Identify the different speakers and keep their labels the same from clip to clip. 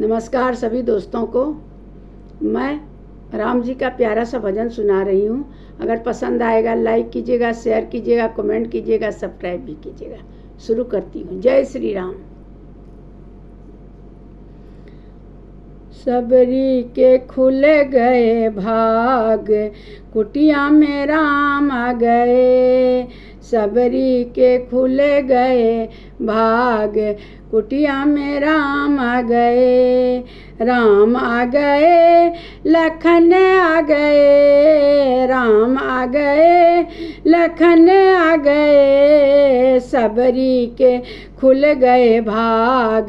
Speaker 1: नमस्कार सभी दोस्तों को। मैं राम जी का प्यारा सा भजन सुना रही हूँ। अगर पसंद आएगा लाइक कीजिएगा, शेयर कीजिएगा, कमेंट कीजिएगा, सब्सक्राइब भी कीजिएगा। शुरू करती हूँ। जय श्री राम। सबरी के खुल गए भाग, कुटिया में राम आ गए। सबरी के खुल गए भाग, कुटिया में राम आ गए। राम आ गए, लखन आ गए। राम आ गए, लखन आ गए। सबरी के खुल गए भाग,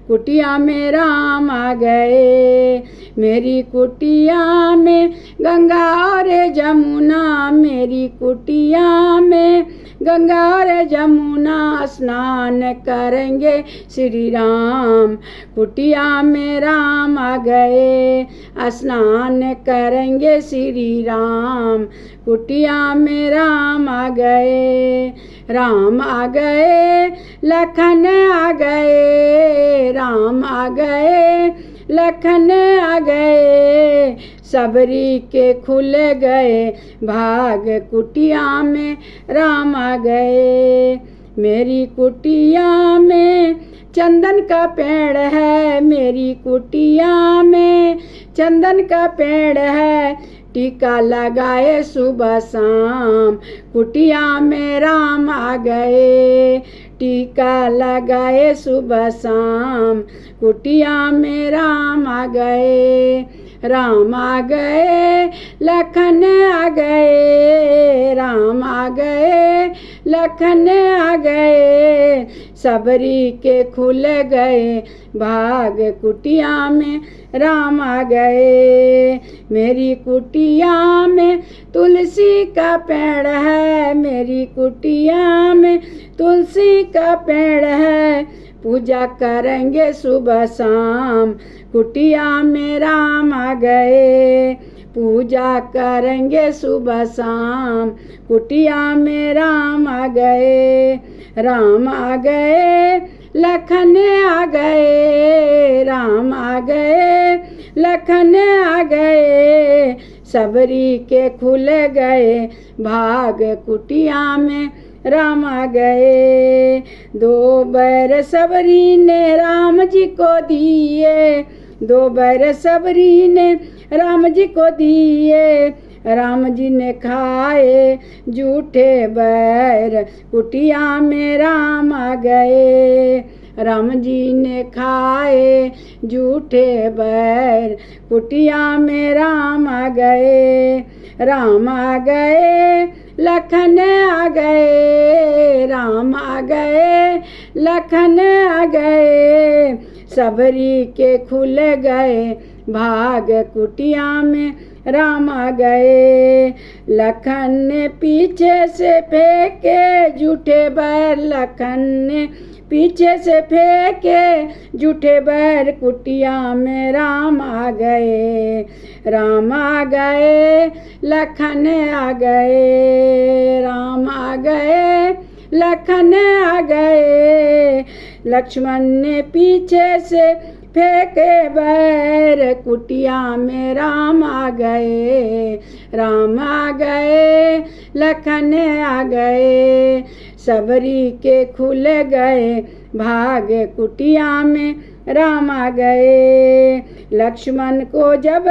Speaker 1: कुटिया में राम आ गए। मेरी कुटिया में गंगा और जमुना, मेरी कुटिया में गंगा और जमुना। स्नान करेंगे श्री राम, कुटिया में राम आ गए। स्नान करेंगे श्री राम, कुटिया में राम आ गए। राम आ गए, लखन आ गए। राम आ गए, लखन आ गए। सबरी के खुल गए भाग, कुटिया में राम आ गए। मेरी कुटिया में चंदन का पेड़ है, मेरी कुटिया में चंदन का पेड़ है। टीका लगाए सुबह शाम, कुटिया में राम आ गए। टीका लगाए सुबह शाम, कुटिया में राम आ गए। राम आ गए, लखन आ गए। राम आ गए, लखन आ गए। सबरी के खुल गए भाग, कुटिया में राम आ गए। मेरी कुटिया में तुलसी का पेड़ है, मेरी कुटिया में तुलसी का पेड़ है। पूजा करेंगे सुबह शाम, कुटिया में राम आ गए। पूजा करेंगे सुबह शाम, कुटिया में राम आ गए। राम आ गए, लखन आ गए। राम आ गए, लखन आ गए। सबरी के खुल गए भाग, कुटिया में राम आ गए। दो बैर सबरी ने राम जी को दिए, दो बैर सबरी ने राम जी को दिए। राम जी ने खाए झूठे बैर, कुटिया में राम आ गए। राम जी ने खाए झूठे बैर, कुटिया में राम आ गए। राम आ गए, लखन आ गए। राम आ गए, लखन आ गए। सबरी के खुल गए भाग, कुटिया में राम आ गए। लखन ने पीछे से फेंके झूठे बैर, लखन ने पीछे से फेंके झूठे बैर। कुटिया में राम आ गए। राम आ गए, लखन आ गए। राम आ गए, लखन आ गए। लक्ष्मण ने पीछे से फेंके बैर, कुटिया में राम आ गए। राम आ गए, लखन आ गए। सबरी के खुल गए भाग, कुटिया में राम आ गए। लक्ष्मण को जब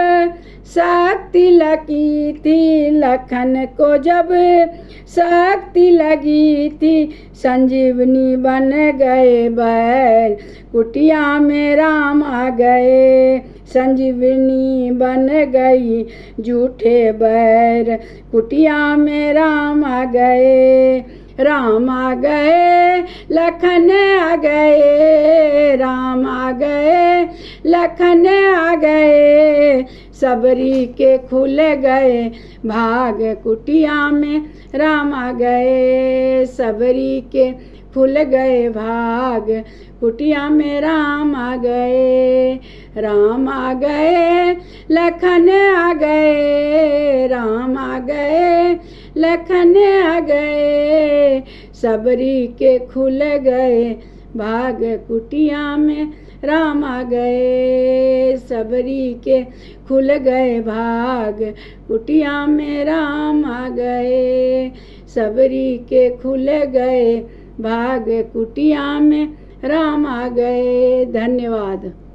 Speaker 1: शक्ति लगी थी, लखन को जब शक्ति लगी थी। संजीवनी बन गए बैर, कुटिया में राम आ गए। संजीवनी बन गई झूठे बैर, कुटिया में राम आ गए। राम आ गए, लखन आ गए। राम आ गए, लखन आ गए। सबरी के खुल गए भाग, कुटिया में राम आ गए। सबरी के खुल गए भाग, कुटिया में राम आ गए। राम आ गए, लखन आ गए। राम आ गए, लखन आ गए। सबरी के खुल गए भाग, कुटिया में राम आ गए, सबरी के खुल गए भाग, कुटिया में राम आ गए, सबरी के खुल गए भाग, कुटिया में राम आ गए। धन्यवाद।